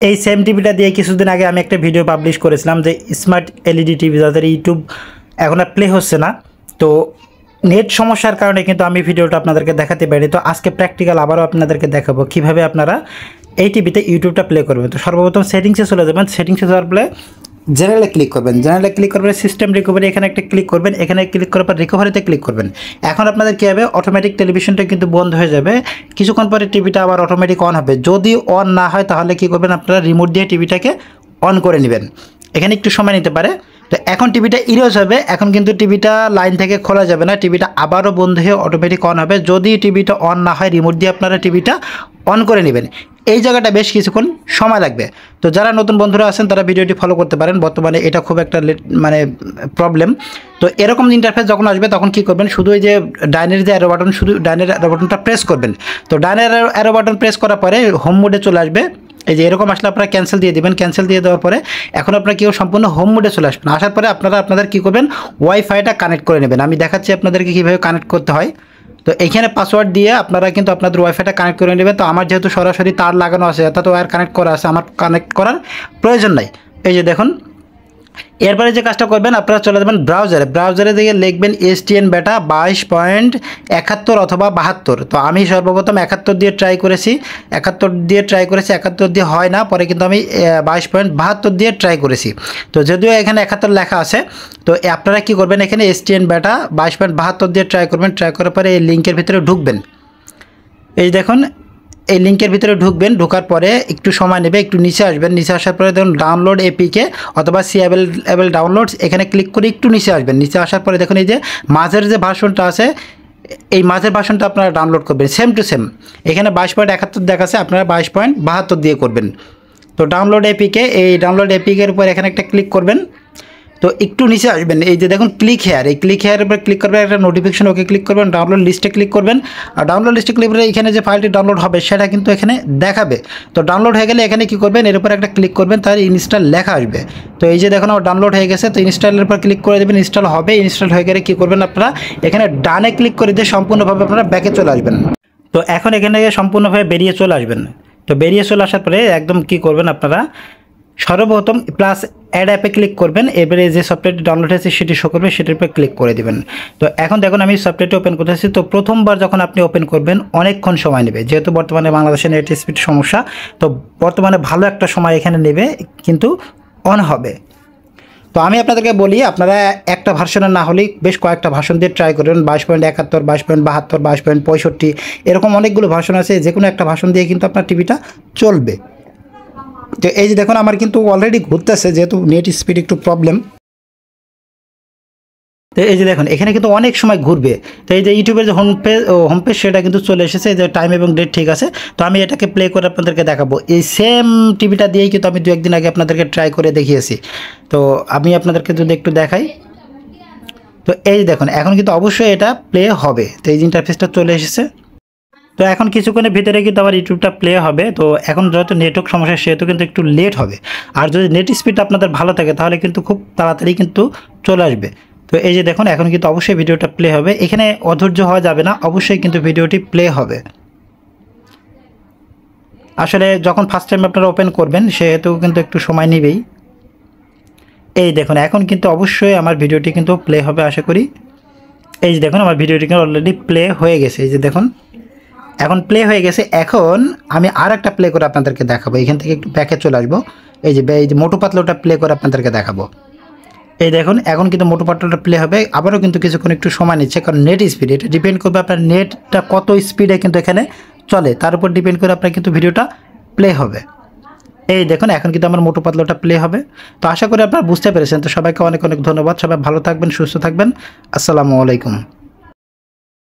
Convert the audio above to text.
এই সেম টিভিটা দিয়ে কিছুদিন আগে আমি একটা ভিডিও পাবলিশ করেছিলাম যে স্মার্ট এলইডি টিভি যাদের ইউটিউব এখন আর প্লে হচ্ছে না, তো নেট সমস্যার কারণে কিন্তু আমি ভিডিওটা আপনাদেরকে দেখাতে পারি। তো আজকে প্র্যাকটিক্যাল আবারও আপনাদেরকে দেখাবো কীভাবে আপনারা এই টিভিতে ইউটিউবটা প্লে করবেন। তো সর্বপ্রথম সেটিংসে চলে যাবেন, সেটিংসে যাওয়ার পরে জেনারেলে ক্লিক করবেন, জেনারেলে ক্লিক করবেন সিস্টেম রিকভারি এখানে একটা ক্লিক করবেন, এখানে ক্লিক করার পর রিকভারিতে ক্লিক করবেন। এখন আপনাদের কী হবে, অটোমেটিক টেলিভিশনটা কিন্তু বন্ধ হয়ে যাবে, কিছুক্ষণ পরে টিভিটা আবার অটোমেটিক অন হবে। যদি অন না হয় তাহলে কী করবেন, আপনারা রিমোট দিয়ে টিভিটাকে অন করে নেবেন, এখানে একটু সময় নিতে পারে। তো এখন টিভিটা ইরেজ হবে, এখন কিন্তু টিভিটা লাইন থেকে খোলা যাবে না, টিভিটা আবারও বন্ধ হয়ে অটোমেটিক অন হবে। যদি টিভিটা অন না হয় রিমোট দিয়ে আপনারা টিভিটা অন করে নেবেন। এই জায়গাটা বেশ কিছুক্ষণ সময় লাগবে। তো যারা নতুন বন্ধুরা আছেন তারা ভিডিওটি ফলো করতে পারেন, বর্তমানে এটা খুব একটা প্রবলেম। তো এরকম ইন্টারফেস যখন আসবে তখন কি করবেন, শুধু এই যে ডাইনের যে অ্যারো বাটন, শুধু ডাইনের অ্যারো বাটনটা প্রেস করবেন। তো ডাইনের অ্যারো বাটন প্রেস করার পরে হোম মোডে চলে আসবে। এই যে এরকম আসলে আপনারা ক্যান্সেল দিয়ে দেবেন, ক্যান্সেল দিয়ে দেওয়ার পরে এখন আপনারা কেউ সম্পূর্ণ হোম মোডে চলে আসবেন। আসার পরে আপনারা আপনাদের কী করবেন, ওয়াইফাইটা কানেক্ট করে নেবেন। আমি দেখাচ্ছি আপনাদেরকে কীভাবে কানেক্ট করতে হয়। তো এইখানে পাসওয়ার্ড দিয়ে আপনারা কিন্তু আপনাদের ওয়াইফাইটা কানেক্ট করে নেবেন। তো আমার যেহেতু সরাসরি তার লাগানো আছে, অর্থাৎ ওয়্যার কানেক্ট করা আছে, আমার কানেক্ট করার প্রয়োজন নাই। এই যে দেখুন, এরপরে যে কাজটা করবেন, আপনারা চলে যাবেন ব্রাউজারে, ব্রাউজারে দিয়ে লিখবেন STN বেটা 22.71 অথবা 72। তো আমি সর্বপ্রথম 71 দিয়ে ট্রাই করেছি, 71 দিয়ে হয় না, পরে কিন্তু আমি 22.72 দিয়ে ট্রাই করেছি। তো যদিও এখানে 71 লেখা আছে, তো আপনারা কি করবেন, এখানে STN বেটা 22.72 দিয়ে ট্রাই করবেন। ট্রাই করার পরে এই লিঙ্কের ভিতরে ঢুকবেন। এই দেখুন, এই লিঙ্কের ভিতরে ঢুকবেন, ঢোকার পরে একটু সময় নেবে, একটু নিচে আসবেন। নিচে আসার পরে দেখুন ডাউনলোড APK অথবা সিএবল ডাউনলোডস, এখানে ক্লিক করে একটু নিচে আসবেন। নিচে আসার পরে দেখুন এই যে মাঝের যে ভার্সনটা আছে, এই মাঝের ভার্সনটা আপনারা ডাউনলোড করবেন, সেম টু সেম। এখানে 22.71 দেখাচ্ছে, আপনারা 22.72 দিয়ে করবেন। তো ডাউনলোড APK, এই ডাউনলোড APKর উপর এখানে একটা ক্লিক করবেন। তো একটু নিচে আসবেন, এই যে দেখুন ক্লিক হেয়ার, এই ক্লিক হেয়ারের উপর ক্লিক করবেন, একটা নোটিফিকেশন ওকে ক্লিক করবেন, ডাউনলোড লিস্টে ক্লিক করবেন। আর ডাউনলোড লিস্টে ক্লিক করে এখানে যে ফাইলটি ডাউনলোড হবে সেটা কিন্তু এখানে দেখাবে। তো ডাউনলোড হয়ে গেলে এখানে কি করবেন, এর উপর একটা ক্লিক করবেন, তার ইনস্টল লেখা আসবে। তো এই যে দেখুন আমার ডাউনলোড হয়ে গেছে, তো ইনস্টলের উপর ক্লিক করে দেবেন, ইনস্টল হবে। ইনস্টল হয়ে গেলে কী করবেন, আপনারা এখানে ডানে ক্লিক করে দিয়ে সম্পূর্ণভাবে আপনারা ব্যাকে চলে আসবেন। তো এখন এখানে সম্পূর্ণভাবে বেরিয়ে চলে আসবেন। তো বেরিয়ে চলে আসার পরে একদম কি করবেন, আপনারা সর্বপ্রথম প্লাস অ্যাড অ্যাপে ক্লিক করবেন। এবারে যে সফটওয়্যারটি ডাউনলোড হয়েছে সেটি শো করবে, সেটির উপর ক্লিক করে দেবেন। তো এখন দেখুন আমি সফটওয়্যারটি ওপেন করতেছি। তো প্রথমবার যখন আপনি ওপেন করবেন অনেকক্ষণ সময় নেবে, যেহেতু বর্তমানে বাংলাদেশে নেট স্পিড সমস্যা, তো বর্তমানে ভালো একটা সময় এখানে নেবে, কিন্তু অন হবে। তো আমি আপনাদেরকে বলি, আপনারা একটা ভার্সনের না হলেই বেশ কয়েকটা ভার্সন দিয়ে ট্রাই করবেন। 22.71, 22.72, 22.65, এরকম অনেকগুলো ভার্সন আছে, যে কোনো একটা ভার্সন দিয়ে কিন্তু আপনার টিভিটা চলবে। তো এই যে দেখুন আমার কিন্তু অলরেডি ঘুরতেছে, যেহেতু নেট স্পিড একটু প্রবলেম। তো এই যে দেখুন এখানে কিন্তু অনেক সময় ঘুরবে। তো এই যে ইউটিউবের যে হোম পেজ সেটা কিন্তু চলে এসেছে, যে টাইম এবং ডেট ঠিক আছে। তো আমি এটাকে প্লে করে আপনাদেরকে দেখাবো। এই সেম টিভিটা দিয়েই কিন্তু আমি 2-1 দিন আগে আপনাদেরকে ট্রাই করে দেখিয়েছি। তো আমি আপনাদেরকে যদি একটু দেখাই, তো এই দেখুন এখন কিন্তু অবশ্যই এটা প্লে হবে। তো এই ইন্টারফেসটা চলে এসেছে। তো এখন কিছুক্ষণের ভিতরে কিন্তু আমার ইউটিউবটা প্লে হবে। তো এখন যেহেতু নেটওয়ার্ক সমস্যা সেহেতু কিন্তু একটু লেট হবে। আর যদি নেট স্পিড আপনাদের ভালো থাকে তাহলে কিন্তু খুব তাড়াতাড়ি কিন্তু চলে আসবে। তো এই যে দেখুন এখন কিন্তু অবশ্যই ভিডিওটা প্লে হবে, এখানে অধৈর্য হওয়া যাবে না, অবশ্যই কিন্তু ভিডিওটি প্লে হবে। আসলে যখন ফার্স্ট টাইম আপনারা ওপেন করবেন সেহেতু কিন্তু একটু সময় নেবেই। এই দেখুন এখন কিন্তু অবশ্যই আমার ভিডিওটি কিন্তু প্লে হবে আশা করি। এই যে দেখুন আমার ভিডিওটি কিন্তু অলরেডি প্লে হয়ে গেছে। এই যে দেখুন এখন প্লে হয়ে গেছে। এখন আমি আর একটা প্লে করে আপনাদেরকে দেখাবো, এখান থেকে একটু ব্যাকে চলে আসবো। এই যে মোটু পাতলাটা প্লে করে আপনাদেরকে দেখাবো। এই দেখুন এখন কিন্তু মোটু পাতলাটা প্লে হবে, আবারও কিন্তু কিছুক্ষণ একটু সময় নিচ্ছে, কারণ নেট স্পিড, এটা ডিপেন্ড করবে আপনার নেটটা কত স্পিডে কিন্তু এখানে চলে, তার উপর ডিপেন্ড করে আপনার কিন্তু ভিডিওটা প্লে হবে। এই দেখুন এখন কিন্তু আমার মোটু পাতলাটা প্লে হবে। তো আশা করি আপনারা বুঝতে পেরেছেন। তো সবাইকে অনেক অনেক ধন্যবাদ, সবাই ভালো থাকবেন, সুস্থ থাকবেন। আসসালামু আলাইকুম।